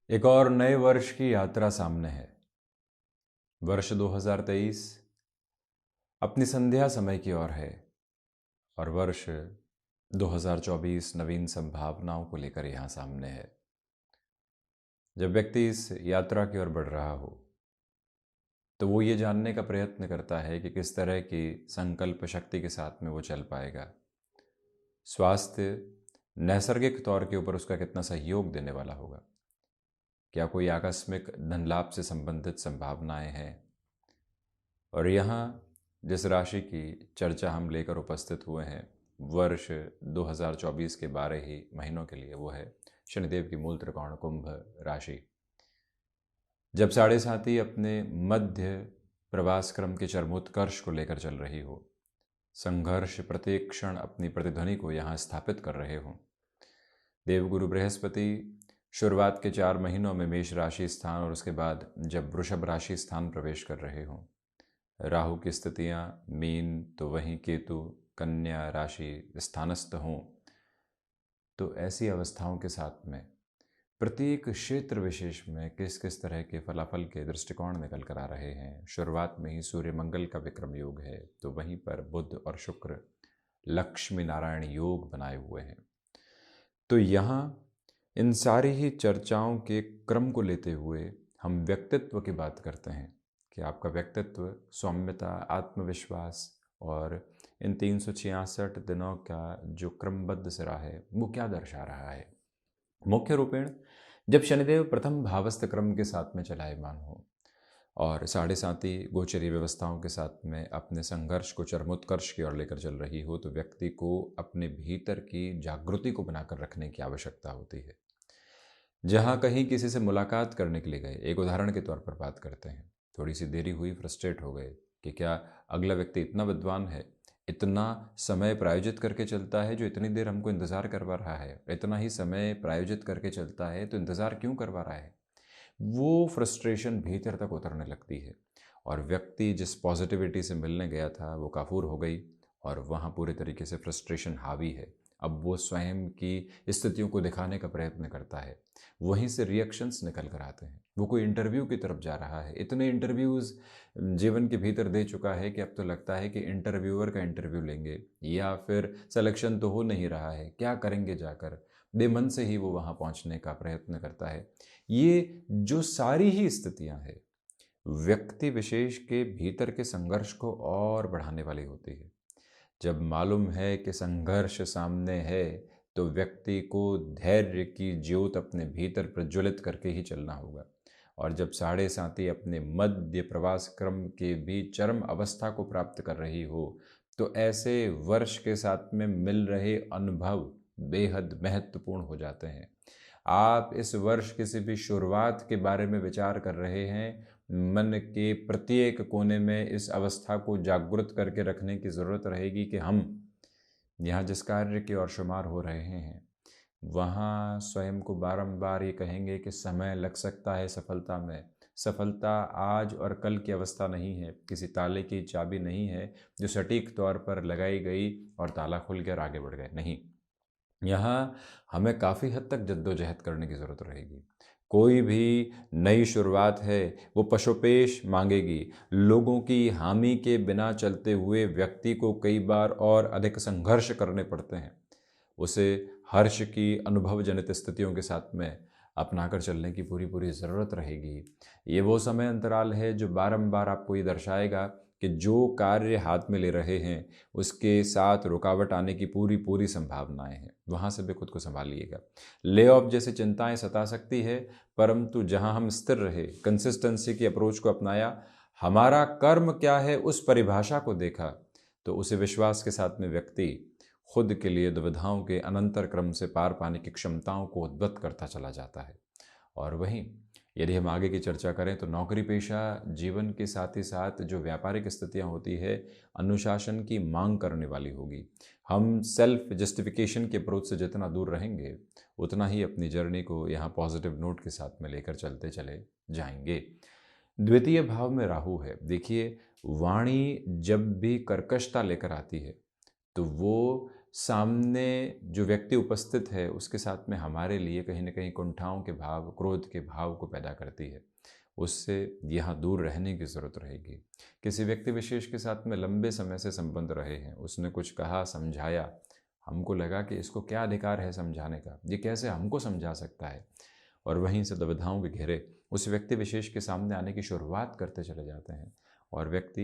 एक और नए वर्ष की यात्रा सामने है। वर्ष 2023 अपनी संध्या समय की ओर है और वर्ष 2024 नवीन संभावनाओं को लेकर यहाँ सामने है। जब व्यक्ति इस यात्रा की ओर बढ़ रहा हो तो वो ये जानने का प्रयत्न करता है कि किस तरह की संकल्प शक्ति के साथ में वो चल पाएगा। स्वास्थ्य नैसर्गिक तौर के ऊपर उसका कितना सहयोग देने वाला होगा। क्या कोई आकस्मिक धन लाभ से संबंधित संभावनाएं हैं। और यहाँ जिस राशि की चर्चा हम लेकर उपस्थित हुए हैं वर्ष 2024 के 12 ही महीनों के लिए, वो है शनिदेव की मूल त्रिकोण कुंभ राशि। जब साढ़े साथी अपने मध्य प्रवास क्रम के चरमोत्कर्ष को लेकर चल रही हो, संघर्ष प्रत्येक क्षण अपनी प्रतिध्वनि को यहाँ स्थापित कर रहे हों, देवगुरु बृहस्पति शुरुआत के 4 महीनों में मेष राशि स्थान और उसके बाद जब वृषभ राशि स्थान प्रवेश कर रहे हों, राहु की स्थितियाँ मीन तो वहीं केतु कन्या राशि स्थानस्थ हों, तो ऐसी अवस्थाओं के साथ में प्रत्येक क्षेत्र विशेष में किस किस तरह के फलाफल के दृष्टिकोण निकल कर आ रहे हैं। शुरुआत में ही सूर्य मंगल का विक्रम योग है, तो वहीं पर बुध और शुक्र लक्ष्मी नारायण योग बनाए हुए हैं। तो यहाँ इन सारी ही चर्चाओं के क्रम को लेते हुए हम व्यक्तित्व की बात करते हैं कि आपका व्यक्तित्व सौम्यता, आत्मविश्वास और इन 366 दिनों का जो क्रमबद्ध सिरा है वो क्या दर्शा रहा है। मुख्य रूपेण जब शनिदेव प्रथम भावस्थ क्रम के साथ में चलायमान हो और साढ़े साती गोचरी व्यवस्थाओं के साथ में अपने संघर्ष को चरमोत्कर्ष की ओर लेकर चल रही हो, तो व्यक्ति को अपने भीतर की जागृति को बनाकर रखने की आवश्यकता होती है। जहाँ कहीं किसी से मुलाकात करने के लिए गए, एक उदाहरण के तौर पर बात करते हैं, थोड़ी सी देरी हुई, फ्रस्ट्रेट हो गए कि क्या अगला व्यक्ति इतना विद्वान है, इतना समय प्रायोजित करके चलता है जो इतनी देर हमको इंतज़ार करवा रहा है, इतना ही समय प्रायोजित करके चलता है तो इंतज़ार क्यों करवा रहा है। वो फ्रस्ट्रेशन भीतर तक उतरने लगती है और व्यक्ति जिस पॉजिटिविटी से मिलने गया था वो काफूर हो गई और वहाँ पूरे तरीके से फ्रस्ट्रेशन हावी है। अब वो स्वयं की स्थितियों को दिखाने का प्रयत्न करता है, वहीं से रिएक्शंस निकल कर आते हैं। वो कोई इंटरव्यू की तरफ जा रहा है, इतने इंटरव्यूज़ जीवन के भीतर दे चुका है कि अब तो लगता है कि इंटरव्यूअर का इंटरव्यू लेंगे या फिर सिलेक्शन तो हो नहीं रहा है, क्या करेंगे जाकर। बेमन से ही वो वहाँ पहुँचने का प्रयत्न करता है। ये जो सारी ही स्थितियाँ हैं व्यक्ति विशेष के भीतर के संघर्ष को और बढ़ाने वाली होती है। जब मालूम है कि संघर्ष सामने है तो व्यक्ति को धैर्य की ज्योत अपने भीतर प्रज्वलित करके ही चलना होगा। और जब साढ़े साथी अपने मध्य प्रवास क्रम के भी चरम अवस्था को प्राप्त कर रही हो, तो ऐसे वर्ष के साथ में मिल रहे अनुभव बेहद महत्वपूर्ण हो जाते हैं। आप इस वर्ष किसी भी शुरुआत के बारे में विचार कर रहे हैं, मन के प्रत्येक कोने में इस अवस्था को जागृत करके रखने की ज़रूरत रहेगी कि हम यहाँ जिस कार्य की ओर शुमार हो रहे हैं वहाँ स्वयं को बारंबार ये कहेंगे कि समय लग सकता है सफलता में। सफलता आज और कल की अवस्था नहीं है, किसी ताले की चाबी नहीं है जो सटीक तौर पर लगाई गई और ताला खुल कर आगे बढ़ गए। नहीं, यहाँ हमें काफ़ी हद तक जद्दोजहद करने की ज़रूरत रहेगी। कोई भी नई शुरुआत है वो पशुपेश मांगेगी। लोगों की हामी के बिना चलते हुए व्यक्ति को कई बार और अधिक संघर्ष करने पड़ते हैं। उसे हर्ष की अनुभव जनित स्थितियों के साथ में अपनाकर चलने की पूरी पूरी ज़रूरत रहेगी। ये वो समय अंतराल है जो बारंबार आपको ये दर्शाएगा कि जो कार्य हाथ में ले रहे हैं उसके साथ रुकावट आने की पूरी पूरी संभावनाएं हैं। वहाँ से भी खुद को संभालिएगा। ले ऑफ जैसी चिंताएं सता सकती है, परंतु जहाँ हम स्थिर रहे, कंसिस्टेंसी की अप्रोच को अपनाया, हमारा कर्म क्या है उस परिभाषा को देखा, तो उसे विश्वास के साथ में व्यक्ति खुद के लिए दुविधाओं के अनंतर क्रम से पार पाने की क्षमताओं को उद्गत करता चला जाता है। और वहीं यदि हम आगे की चर्चा करें तो नौकरी पेशा जीवन के साथ ही साथ जो व्यापारिक स्थितियां होती है अनुशासन की मांग करने वाली होगी। हम सेल्फ जस्टिफिकेशन के अप्रोच से जितना दूर रहेंगे उतना ही अपनी जर्नी को यहाँ पॉजिटिव नोट के साथ में लेकर चलते चले जाएंगे। द्वितीय भाव में राहु है। देखिए, वाणी जब भी कर्कशता लेकर आती है तो वो सामने जो व्यक्ति उपस्थित है उसके साथ में हमारे लिए कहीं ना कहीं कुंठाओं के भाव, क्रोध के भाव को पैदा करती है, उससे यहाँ दूर रहने की ज़रूरत रहेगी। किसी व्यक्ति विशेष के साथ में लंबे समय से संबंध रहे हैं, उसने कुछ कहा, समझाया, हमको लगा कि इसको क्या अधिकार है समझाने का, ये कैसे हमको समझा सकता है, और वहीं से दुविधाओं के घेरे उस व्यक्ति विशेष के सामने आने की शुरुआत करते चले जाते हैं और व्यक्ति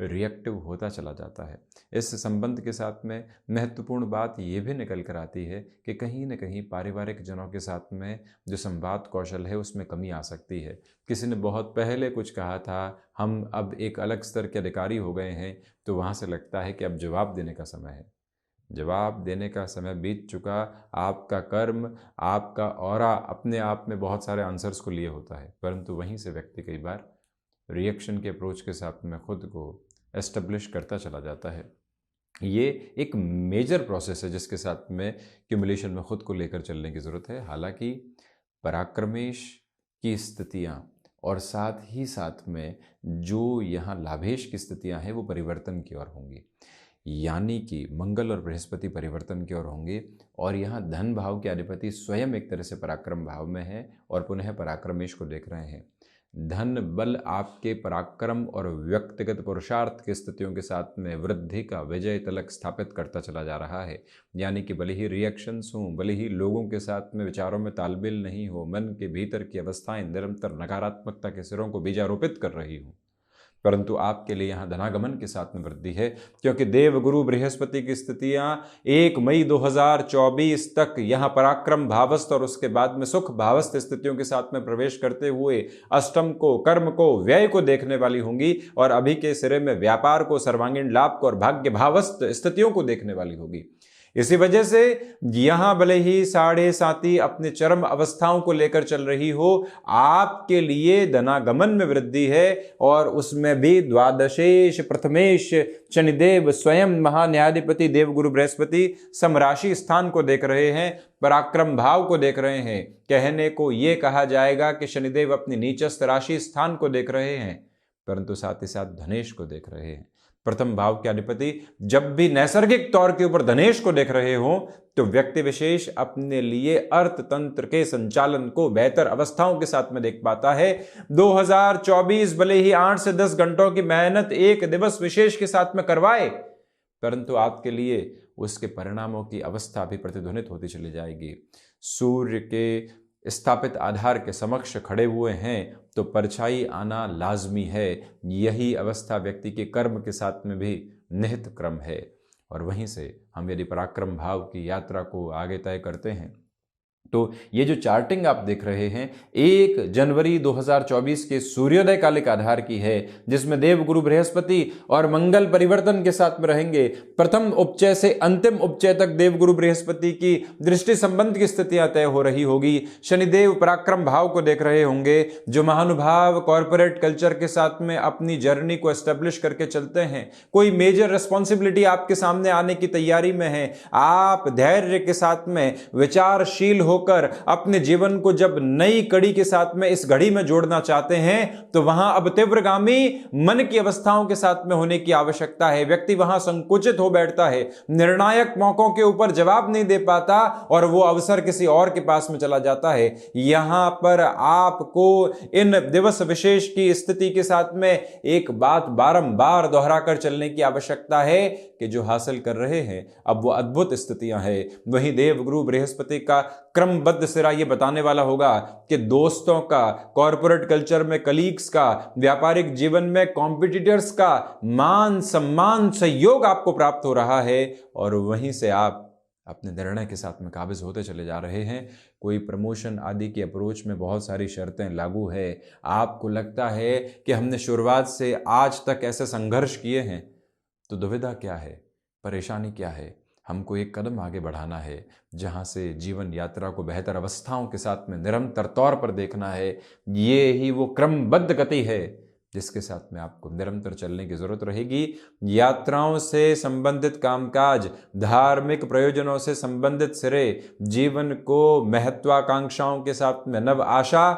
रिएक्टिव होता चला जाता है। इस संबंध के साथ में महत्वपूर्ण बात ये भी निकल कर आती है कि कहीं न कहीं पारिवारिक जनों के साथ में जो संवाद कौशल है उसमें कमी आ सकती है। किसी ने बहुत पहले कुछ कहा था, हम अब एक अलग स्तर के अधिकारी हो गए हैं, तो वहाँ से लगता है कि अब जवाब देने का समय है। जवाब देने का समय बीत चुका। आपका कर्म, आपका ऑरा अपने आप में बहुत सारे आंसर्स को लिए होता है, परंतु वहीं से व्यक्ति कई बार रिएक्शन के अप्रोच के साथ में खुद को एस्टेब्लिश करता चला जाता है। ये एक मेजर प्रोसेस है जिसके साथ में क्यूमुलेशन में खुद को लेकर चलने की ज़रूरत है। हालांकि पराक्रमेश की स्थितियाँ और साथ ही साथ में जो यहाँ लाभेश की स्थितियाँ हैं वो परिवर्तन की ओर होंगी, यानी कि मंगल और बृहस्पति परिवर्तन की ओर होंगे, और यहाँ धन भाव के अधिपति स्वयं एक तरह से पराक्रम भाव में है और पुनः पराक्रमेश को देख रहे हैं। धन बल आपके पराक्रम और व्यक्तिगत पुरुषार्थ की स्थितियों के साथ में वृद्धि का विजय तलक स्थापित करता चला जा रहा है। यानी कि भले ही रिएक्शंस हों, भले ही लोगों के साथ में विचारों में तालमेल नहीं हो, मन के भीतर की अवस्थाएं निरंतर नकारात्मकता के सिरों को बीजारोपित कर रही हों, परंतु आपके लिए यहाँ धनागमन के साथ में वृद्धि है, क्योंकि देवगुरु बृहस्पति की स्थितियाँ 1 मई 2024 तक यहाँ पराक्रम भावस्थ और उसके बाद में सुख भावस्थ स्थितियों के साथ में प्रवेश करते हुए अष्टम को, कर्म को, व्यय को देखने वाली होंगी, और अभी के सिरे में व्यापार को, सर्वांगीण लाभ को और भाग्य भावस्थ स्थितियों को देखने वाली होगी। इसी वजह से यहां भले ही साढ़े साती अपने चरम अवस्थाओं को लेकर चल रही हो, आपके लिए धनागमन में वृद्धि है, और उसमें भी द्वादशेश प्रथमेश शनिदेव स्वयं महान्यायाधिपति देवगुरु बृहस्पति समराशि स्थान को देख रहे हैं, पराक्रम भाव को देख रहे हैं। कहने को यह कहा जाएगा कि शनिदेव अपनी नीचस्थ राशि स्थान को देख रहे हैं, परंतु साथ ही साथ धनेश को देख रहे हैं। प्रथम भाव के अधिपति जब भी नैसर्गिक तौर के ऊपर धनेश को देख रहे हो, तो व्यक्ति विशेष अपने लिए अर्थतंत्र के संचालन को बेहतर अवस्थाओं के साथ में देख पाता है। 2024 भले ही 8 से 10 घंटों की मेहनत एक दिवस विशेष के साथ में करवाए, परंतु आपके लिए उसके परिणामों की अवस्था भी प्रतिध्वनित होती चली जाएगी। सूर्य के स्थापित आधार के समक्ष खड़े हुए हैं तो परछाई आना लाजमी है। यही अवस्था व्यक्ति के कर्म के साथ में भी निहित क्रम है, और वहीं से हम यदि पराक्रम भाव की यात्रा को आगे तय करते हैं तो ये जो चार्टिंग आप देख रहे हैं 1 जनवरी 2024 के सूर्योदय कालिक आधार की है, जिसमें देवगुरु बृहस्पति और मंगल परिवर्तन के साथ में रहेंगे। प्रथम उपचय से अंतिम उपचय तक देवगुरु बृहस्पति की दृष्टि संबंध की स्थितियां तय हो रही होगी। शनिदेव पराक्रम भाव को देख रहे होंगे। जो महानुभाव कॉर्पोरेट कल्चर के साथ में अपनी जर्नी को एस्टेब्लिश करके चलते हैं, कोई मेजर रिस्पॉन्सिबिलिटी आपके सामने आने की तैयारी में है, आप धैर्य के साथ में विचारशील होकर अपने जीवन को जब नई कड़ी के साथ में इस घड़ी में जोड़ना चाहते हैं, तो वहां अब तीव्रगामी मन की अवस्थाओं के साथ में होने की आवश्यकता है। व्यक्ति वहां संकुचित हो बैठता है, निर्णायक मौकों के ऊपर जवाब नहीं दे पाता और वो अवसर किसी और के पास में चला जाता है। यहां पर आपको इन दिवस विशेष की स्थिति के साथ में एक बात बारंबार दोहराकर चलने की आवश्यकता है कि जो हासिल कर रहे हैं अब वो अद्भुत स्थितियां हैं। वहीं देवगुरु बृहस्पति का क्रमबद्ध सिरा ये बताने वाला होगा कि दोस्तों का, कॉर्पोरेट कल्चर में कलीग्स का, व्यापारिक जीवन में कॉम्पिटिटर्स का मान सम्मान सहयोग आपको प्राप्त हो रहा है, और वहीं से आप अपने निर्णय के साथ में काबिज होते चले जा रहे हैं। कोई प्रमोशन आदि की अप्रोच में बहुत सारी शर्तें लागू है। आपको लगता है कि हमने शुरुआत से आज तक ऐसे संघर्ष किए हैं, तो दुविधा क्या है, परेशानी क्या है? हमको एक कदम आगे बढ़ाना है, जहाँ से जीवन यात्रा को बेहतर अवस्थाओं के साथ में निरंतर तौर पर देखना है। ये ही वो क्रमबद्ध गति है जिसके साथ में आपको निरंतर चलने की जरूरत रहेगी। यात्राओं से संबंधित कामकाज, धार्मिक प्रयोजनों से संबंधित सिरे, जीवन को महत्वाकांक्षाओं के साथ में नव आशा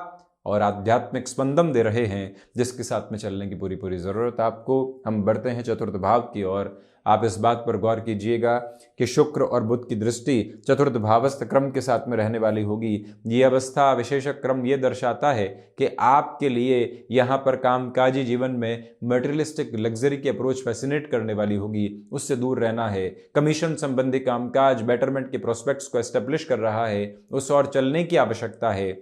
और आध्यात्मिक स्पंदन दे रहे हैं, जिसके साथ में चलने की पूरी पूरी ज़रूरत आपको। हम बढ़ते हैं चतुर्थ भाव की ओर। आप इस बात पर गौर कीजिएगा कि शुक्र और बुध की दृष्टि चतुर्थ भावस्थ क्रम के साथ में रहने वाली होगी। ये अवस्था विशेषक क्रम ये दर्शाता है कि आपके लिए यहाँ पर कामकाजी जीवन में मटेरियलिस्टिक लग्जरी की अप्रोच फैसिनेट करने वाली होगी, उससे दूर रहना है। कमीशन संबंधी कामकाज बेटरमेंट के प्रोस्पेक्ट्स को एस्टेब्लिश कर रहा है, उस और चलने की आवश्यकता है।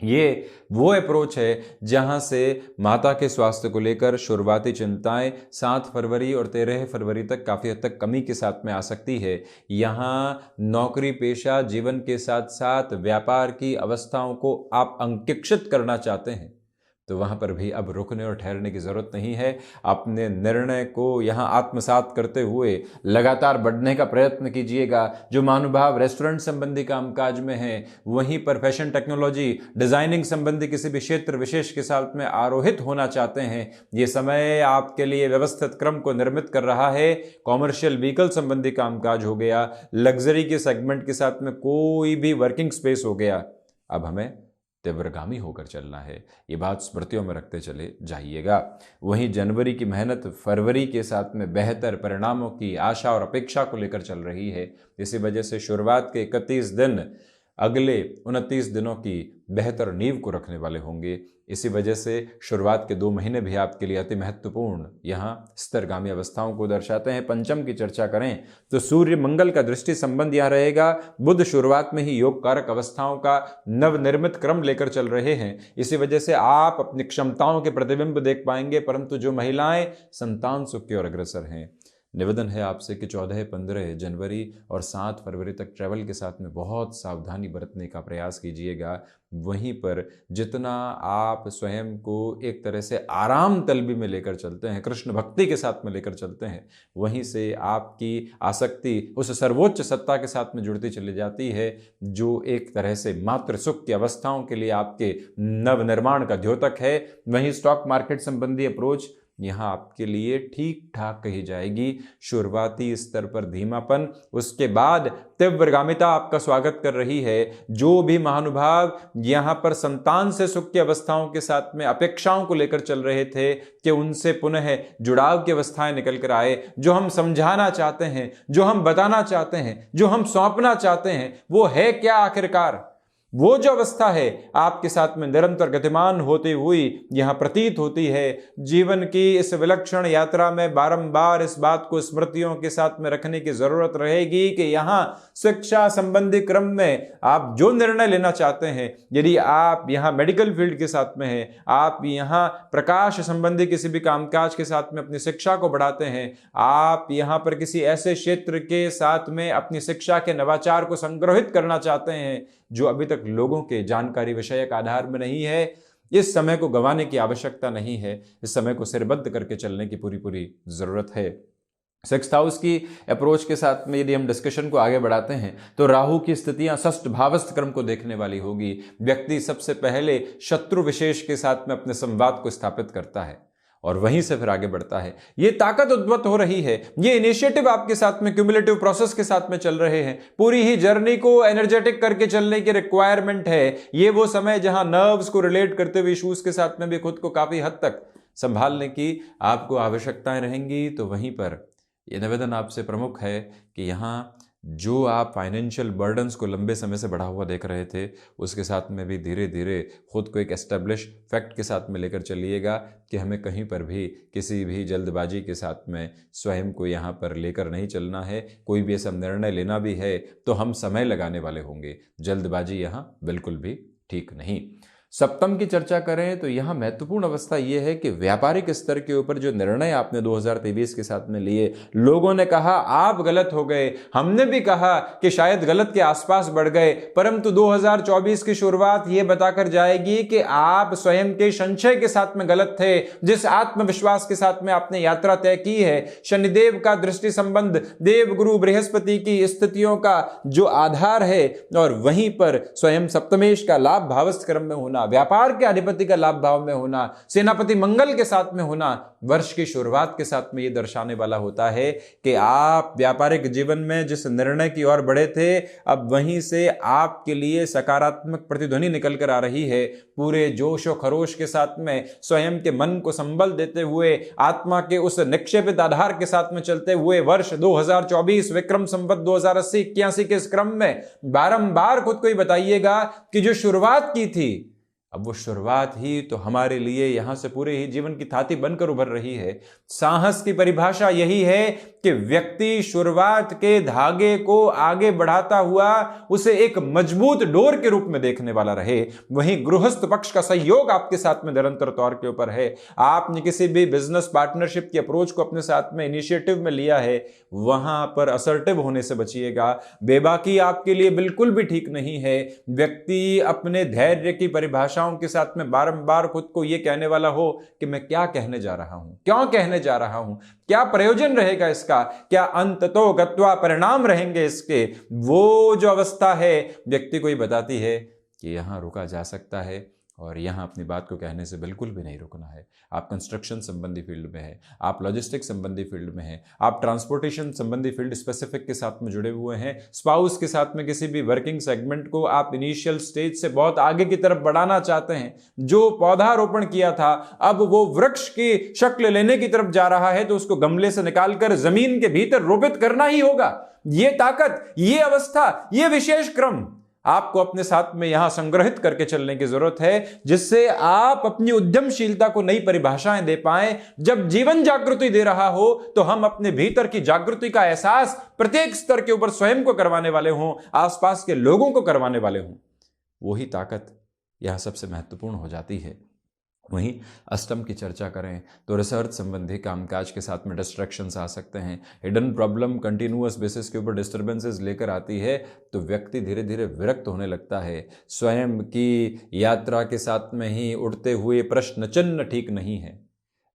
ये वो अप्रोच है जहां से माता के स्वास्थ्य को लेकर शुरुआती चिंताएं 7 फरवरी और 13 फरवरी तक काफ़ी हद तक कमी के साथ में आ सकती है। यहाँ नौकरी पेशा जीवन के साथ साथ व्यापार की अवस्थाओं को आप अंकिक्षित करना चाहते हैं तो वहाँ पर भी अब रुकने और ठहरने की ज़रूरत नहीं है। अपने निर्णय को यहाँ आत्मसात करते हुए लगातार बढ़ने का प्रयत्न कीजिएगा। जो महानुभाव रेस्टोरेंट संबंधी कामकाज में हैं, वहीं पर फैशन टेक्नोलॉजी डिज़ाइनिंग संबंधी किसी भी क्षेत्र विशेष के साथ में आरोहित होना चाहते हैं, ये समय आपके लिए व्यवस्थित क्रम को निर्मित कर रहा है। कॉमर्शियल व्हीकल संबंधी कामकाज हो गया, लग्जरी के सेगमेंट के साथ में कोई भी वर्किंग स्पेस हो गया, अब हमें तीव्रगामी होकर चलना है। ये बात स्मृतियों में रखते चले जाइएगा। वहीं जनवरी की मेहनत फरवरी के साथ में बेहतर परिणामों की आशा और अपेक्षा को लेकर चल रही है। इसी वजह से शुरुआत के 31 दिन अगले 29 दिनों की बेहतर नींव को रखने वाले होंगे। इसी वजह से शुरुआत के 2 महीने भी आपके लिए अति महत्वपूर्ण यहाँ स्थिरगामी अवस्थाओं को दर्शाते हैं। पंचम की चर्चा करें तो सूर्य मंगल का दृष्टि संबंध यहाँ रहेगा। बुध शुरुआत में ही योग कारक अवस्थाओं का नवनिर्मित क्रम लेकर चल रहे हैं। इसी वजह से आप अपनी क्षमताओं के प्रतिबिंब देख पाएंगे, परंतु जो महिलाएं संतान सुख की ओर अग्रसर हैं, निवेदन है आपसे कि 14, 15 जनवरी और 7 फरवरी तक ट्रैवल के साथ में बहुत सावधानी बरतने का प्रयास कीजिएगा। वहीं पर जितना आप स्वयं को एक तरह से आराम तलबी में लेकर चलते हैं, कृष्ण भक्ति के साथ में लेकर चलते हैं, वहीं से आपकी आसक्ति उस सर्वोच्च सत्ता के साथ में जुड़ती चली जाती है, जो एक तरह से मातृ सुख की अवस्थाओं के लिए आपके नवनिर्माण का द्योतक है। वहीं स्टॉक मार्केट संबंधी अप्रोच यहाँ आपके लिए ठीक ठाक कही जाएगी। शुरुआती स्तर पर धीमापन, उसके बाद तीव्रगामिता आपका स्वागत कर रही है। जो भी महानुभाव यहाँ पर संतान से सुख की अवस्थाओं के साथ में अपेक्षाओं को लेकर चल रहे थे कि उनसे पुनः जुड़ाव की अवस्थाएं निकल कर आए, जो हम समझाना चाहते हैं, जो हम बताना चाहते हैं, जो हम सौंपना चाहते हैं, वो है क्या आखिरकार? वो जो अवस्था है आपके साथ में निरंतर गतिमान होती हुई यहां प्रतीत होती है। जीवन की इस विलक्षण यात्रा में बारंबार इस बात को स्मृतियों के साथ में रखने की जरूरत रहेगी कि यहां शिक्षा संबंधी क्रम में आप जो निर्णय लेना चाहते हैं, यदि आप यहां मेडिकल फील्ड के साथ में हैं, आप यहां प्रकाश संबंधी किसी भी कामकाज के साथ में अपनी शिक्षा को बढ़ाते हैं, आप यहां पर किसी ऐसे क्षेत्र के साथ में अपनी शिक्षा के नवाचार को संग्रहित करना चाहते हैं जो अभी तक लोगों के जानकारी विषयक आधार में नहीं है, इस समय को गंवाने की आवश्यकता नहीं है। इस समय को सिरबद्ध करके चलने की पूरी पूरी जरूरत है। 6th हाउस की अप्रोच के साथ में यदि हम डिस्कशन को आगे बढ़ाते हैं तो राहु की स्थितियां षष्ठ भावस्थ क्रम को देखने वाली होगी। व्यक्ति सबसे पहले शत्रु विशेष के साथ में अपने संवाद को स्थापित करता है और वहीं से फिर आगे बढ़ता है। ये ताकत उद्भूत हो रही है, ये इनिशिएटिव आपके साथ में क्यूमुलेटिव प्रोसेस के साथ में चल रहे हैं। पूरी ही जर्नी को एनर्जेटिक करके चलने की रिक्वायरमेंट है। ये वो समय जहां नर्व्स को रिलेट करते हुए इश्यूज के साथ में भी खुद को काफी हद तक संभालने की आपको आवश्यकताएं रहेंगी। तो वहीं पर यह निवेदन आपसे प्रमुख है कि यहाँ जो आप फाइनेंशियल बर्डन्स को लंबे समय से बढ़ा हुआ देख रहे थे, उसके साथ में भी धीरे धीरे खुद को एक एस्टेब्लिश फैक्ट के साथ में लेकर चलिएगा कि हमें कहीं पर भी किसी भी जल्दबाजी के साथ में स्वयं को यहाँ पर लेकर नहीं चलना है। कोई भी ऐसा निर्णय लेना भी है तो हम समय लगाने वाले होंगे, जल्दबाजी यहाँ बिल्कुल भी ठीक नहीं। सप्तम की चर्चा करें तो यहाँ महत्वपूर्ण अवस्था यह है कि व्यापारिक स्तर के ऊपर जो निर्णय आपने 2023 के साथ में लिए, लोगों ने कहा आप गलत हो गए, हमने भी कहा कि शायद गलत के आसपास बढ़ गए, परंतु 2024 की शुरुआत ये बताकर जाएगी कि आप स्वयं के संशय के साथ में गलत थे। जिस आत्मविश्वास के साथ में आपने यात्रा तय की है, शनिदेव का दृष्टि संबंध, देव गुरु बृहस्पति की स्थितियों का जो आधार है और वहीं पर स्वयं सप्तमेश का लाभ भावस्थ क्रम में होना होना, व्यापार के अधिपति का लाभ भाव में होना, सेनापति मंगल के साथ में होना वर्ष की शुरुआत के साथ में ये दर्शाने वाला होता है कि आप व्यापारिक जीवन में जिस निर्णय की ओर बढ़े थे, अब वहीं से आपके लिए सकारात्मक प्रतिध्वनि निकल कर आ रही है। पूरे जोश और खरोश के साथ में स्वयं के मन को संबल देते हुए, आत्मा के उस निक्षेपित आधार के साथ में चलते हुए वर्ष 2024 विक्रम संवत 2080-81 के इस क्रम में बारंबार खुद को ही बताइएगा कि जो शुरुआत की थी, अब वो शुरुआत ही तो हमारे लिए यहां से पूरे ही जीवन की थाती बनकर उभर रही है। साहस की परिभाषा यही है कि व्यक्ति शुरुआत के धागे को आगे बढ़ाता हुआ उसे एक मजबूत डोर के रूप में देखने वाला रहे। वहीं गृहस्थ पक्ष का सहयोग आपके साथ में निरंतर तौर के ऊपर है। आपने किसी भी बिजनेस पार्टनरशिप की अप्रोच को अपने साथ में इनिशिएटिव में लिया है, वहां पर असर्टिव होने से बचिएगा। बेबाकी आपके लिए बिल्कुल भी ठीक नहीं है। व्यक्ति अपने धैर्य की परिभाषाओं के साथ में बारंबार खुद को यह कहने वाला हो कि मैं क्या कहने जा रहा हूं, क्यों कहने जा रहा हूं, क्या प्रयोजन रहेगा इसका, क्या अंत तो गत्वा परिणाम रहेंगे इसके। वो जो अवस्था है व्यक्ति को ही बताती है कि यहां रुका जा सकता है और यहां अपनी बात को कहने से बिल्कुल भी नहीं रुकना है। आप कंस्ट्रक्शन संबंधी फील्ड में हैं, आप लॉजिस्टिक्स संबंधी फील्ड में हैं, आप ट्रांसपोर्टेशन संबंधी फील्ड स्पेसिफिक के साथ में जुड़े हुए हैं, स्पाउस के साथ में किसी भी वर्किंग सेगमेंट को आप इनिशियल स्टेज से बहुत आगे की तरफ बढ़ाना चाहते हैं। जो पौधारोपण किया था अब वो वृक्ष की शक्ल लेने की तरफ जा रहा है, तो उसको गमले से निकालकर जमीन के भीतर रोपित करना ही होगा। ये ताकत, ये अवस्था, ये विशेष क्रम आपको अपने साथ में यहां संग्रहित करके चलने की जरूरत है, जिससे आप अपनी उद्यमशीलता को नई परिभाषाएं दे पाएं। जब जीवन जागृति दे रहा हो तो हम अपने भीतर की जागृति का एहसास प्रत्येक स्तर के ऊपर स्वयं को करवाने वाले हों, आसपास के लोगों को करवाने वाले हों। वही ताकत यह सबसे महत्वपूर्ण हो जाती है। वहीं अष्टम की चर्चा करें तो रिसर्च संबंधी कामकाज के साथ में डिस्ट्रैक्शंस आ सकते हैं। हिडन प्रॉब्लम कंटिन्यूअस बेसिस के ऊपर डिस्टर्बेंसेस लेकर आती है तो व्यक्ति धीरे धीरे विरक्त होने लगता है। स्वयं की यात्रा के साथ में ही उठते हुए प्रश्न चिन्ह ठीक नहीं है।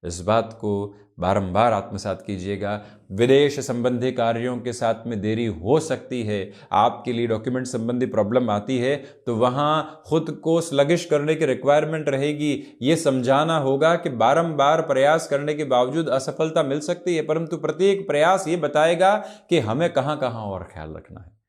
इस बात को बारंबार आत्मसात कीजिएगा। विदेश संबंधी कार्यों के साथ में देरी हो सकती है। आपके लिए डॉक्यूमेंट संबंधी प्रॉब्लम आती है तो वहां खुद को स्लगिश करने की रिक्वायरमेंट रहेगी। ये समझाना होगा कि बारंबार प्रयास करने के बावजूद असफलता मिल सकती है, परंतु प्रत्येक प्रयास ये बताएगा कि हमें कहां कहां और ख्याल रखना है।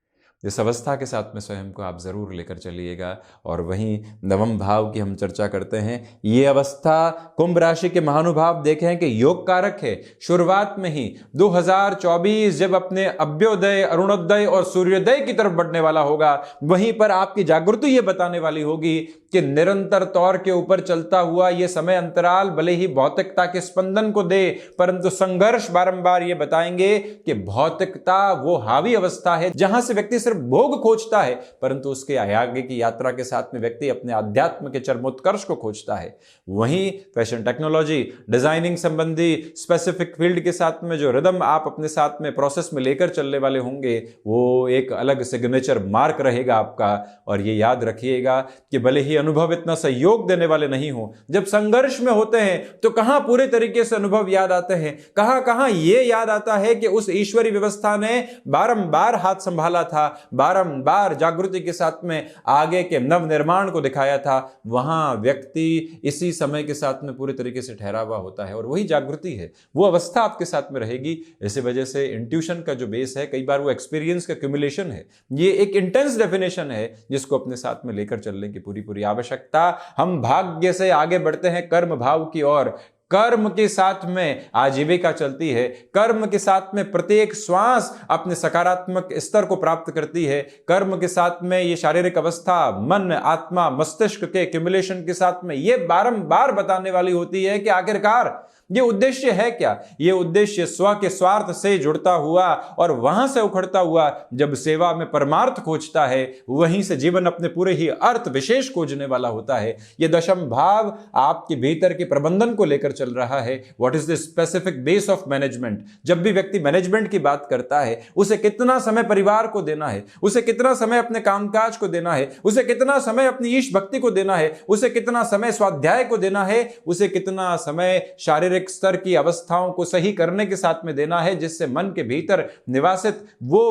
इस अवस्था के साथ में स्वयं को आप जरूर लेकर चलिएगा। और वहीं नवम भाव की हम चर्चा करते हैं। ये अवस्था कुंभ राशि के महानुभाव देखें कि योग कारक है। शुरुआत में ही 2024 जब अपने अभ्योदय, अरुणोदय और सूर्योदय की तरफ बढ़ने वाला होगा, वहीं पर आपकी जागृति ये बताने वाली होगी कि निरंतर तौर के ऊपर चलता हुआ ये समय अंतराल भले ही भौतिकता के स्पंदन को दे, परंतु संघर्ष बारंबार ये बताएंगे कि भौतिकता वो हावी अवस्था है जहां से व्यक्ति सिर्फ भोग खोजता है, परंतु उसके आगे की यात्रा के साथ में व्यक्ति अपने अध्यात्म के चरमोत्कर्ष को खोजता है। वहीं फैशन टेक्नोलॉजी, डिजाइनिंग संबंधी स्पेसिफिक फील्ड के साथ में जो रिदम आप अपने साथ में प्रोसेस में लेकर चलने वाले होंगे, वो एक अलग सिग्नेचर मार्क रहेगा आपका। और ये याद रखिएगा कि भले ही अनुभव इतना सहयोग देने वाले नहीं हो, जब संघर्ष में होते हैं तो कहां पूरे तरीके से अनुभव याद आते हैं, कहां कहां यह याद आता है कि उस ईश्वरीय व्यवस्था ने बारंबार हाथ संभाला था, बारंबार जागृति के साथ में आगे के नव निर्माण को दिखाया था। वहां व्यक्ति इसी समय के साथ में पूरे तरीके से ठहरा हुआ होता है और वही जागृति है, वो अवस्था आपके साथ में रहेगी। इसी वजह से इंट्यूशन का जो बेस है, कई बार वो एक्सपीरियंस का क्यूमुलेशन है। ये एक इंटेंस डेफिनेशन है जिसको अपने साथ में लेकर चलने की पूरी आवश्यकता। हम भाग्य से आगे बढ़ते हैं कर्म भाव की ओर। कर्म के साथ में आजीविका चलती है, कर्म के साथ में प्रत्येक श्वास अपने सकारात्मक स्तर को प्राप्त करती है। कर्म के साथ में ये शारीरिक अवस्था मन, आत्मा, मस्तिष्क के एक्यूमुलेशन के साथ में ये बारंबार बताने वाली होती है कि आखिरकार ये उद्देश्य है क्या। ये उद्देश्य स्व के स्वार्थ से जुड़ता हुआ और वहां से उखड़ता हुआ जब सेवा में परमार्थ खोजता है, वहीं से जीवन अपने पूरे ही अर्थ विशेष खोजने वाला होता है। ये दशम भाव आपके भीतर के प्रबंधन को लेकर चल रहा है। What is the specific base of management. जब भी व्यक्ति मैनेजमेंट की बात करता है, उसे कितना समय परिवार को देना है, उसे कितना समय अपने कामकाज को देना है, उसे कितना समय अपनी ईश भक्ति को देना है, उसे कितना समय स्वाध्याय को देना है, उसे कितना समय शारीरिक स्तर की अवस्थाओं को सही करने के साथ में देना है, जिससे मन के भीतर निवासित वो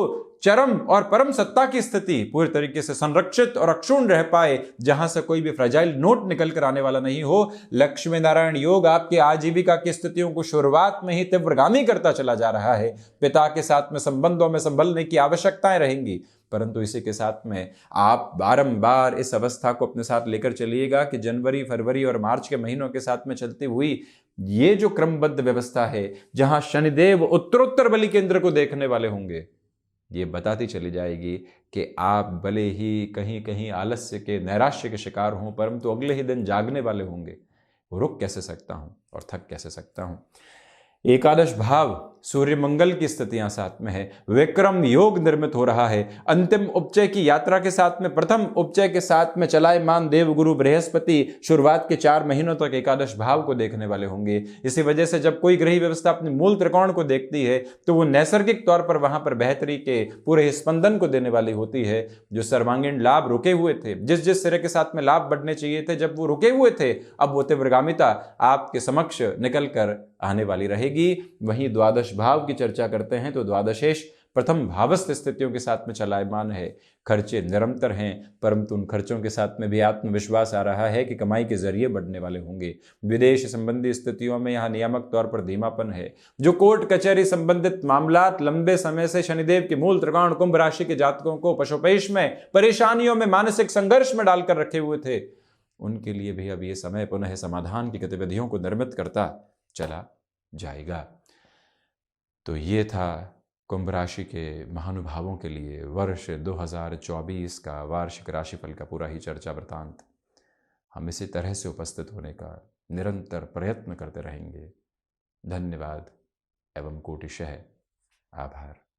चरम और परम सत्ता की स्थिति पूरी तरीके से संरक्षित और अक्षुण्ण रह पाए, जहां से कोई भी फ्रेजाइल नोट निकल कर आने वाला नहीं हो। लक्ष्मी नारायण योग आपके आजीविका की स्थितियों को शुरुआत में ही तीव्रगामी करता चला जा रहा है। पिता के साथ में संबंधों में संभलने की आवश्यकताएं रहेंगी, परंतु इसी के साथ में आप बारंबार इस अवस्था को अपने साथ लेकर चलिएगा कि जनवरी, फरवरी और मार्च के महीनों के साथ में चलती हुई ये जो क्रमबद्ध व्यवस्था है, जहां शनिदेव उत्तरोत्तर बलि केंद्र को देखने वाले होंगे, ये बताती चली जाएगी कि आप भले ही कहीं कहीं आलस्य के, नैराश्य के शिकार हों, परंतु अगले ही दिन जागने वाले होंगे। रुक कैसे सकता हूं और थक कैसे सकता हूं। एकादश भाव सूर्य मंगल की स्थितियां साथ में है, विक्रम योग निर्मित हो रहा है। अंतिम उपचय की यात्रा के साथ में प्रथम उपचय के साथ में चलायमान देवगुरु बृहस्पति शुरुआत के 4 महीनों तक एकादश भाव को देखने वाले होंगे। इसी वजह से जब कोई ग्रही व्यवस्था अपने मूल त्रिकोण को देखती है तो वो नैसर्गिक तौर पर वहां पर बेहतरी के पूरे स्पंदन को देने वाली होती है। जो सर्वांगीण लाभ रुके हुए थे, जिस जिस सिरे के साथ में लाभ बढ़ने चाहिए थे, जब वो रुके हुए थे, अब वो तीव्रगामिता आपके समक्ष निकल कर आने वाली रहेगी। वहीं द्वादश भाव की चर्चा करते हैं तो द्वादशेश प्रथम भावस्थ स्थितियों के साथ में चलायमान है। खर्चे निरंतर हैं, परंतु उन खर्चों के साथ में भी आत्मविश्वास आ रहा है कि कमाई के जरिए बढ़ने वाले होंगे। विदेश संबंधी स्थितियों में यहां नियामक तौर पर धीमापन है। जो कोर्ट कचहरी संबंधित मामलात लंबे समय से शनिदेव के मूल त्रिकोण कुंभ राशि के जातकों को पशुपेश में, परेशानियों में, मानसिक संघर्ष में डालकर रखे हुए थे, उनके लिए भी अब ये समय पुनः समाधान की गतिविधियों को निर्मित करता चला जाएगा। तो ये था कुंभ राशि के महानुभावों के लिए वर्ष 2024 का वार्षिक राशिफल का पूरा ही चर्चा वृतांत। हम इसी तरह से उपस्थित होने का निरंतर प्रयत्न करते रहेंगे। धन्यवाद एवं कोटिशः आभार।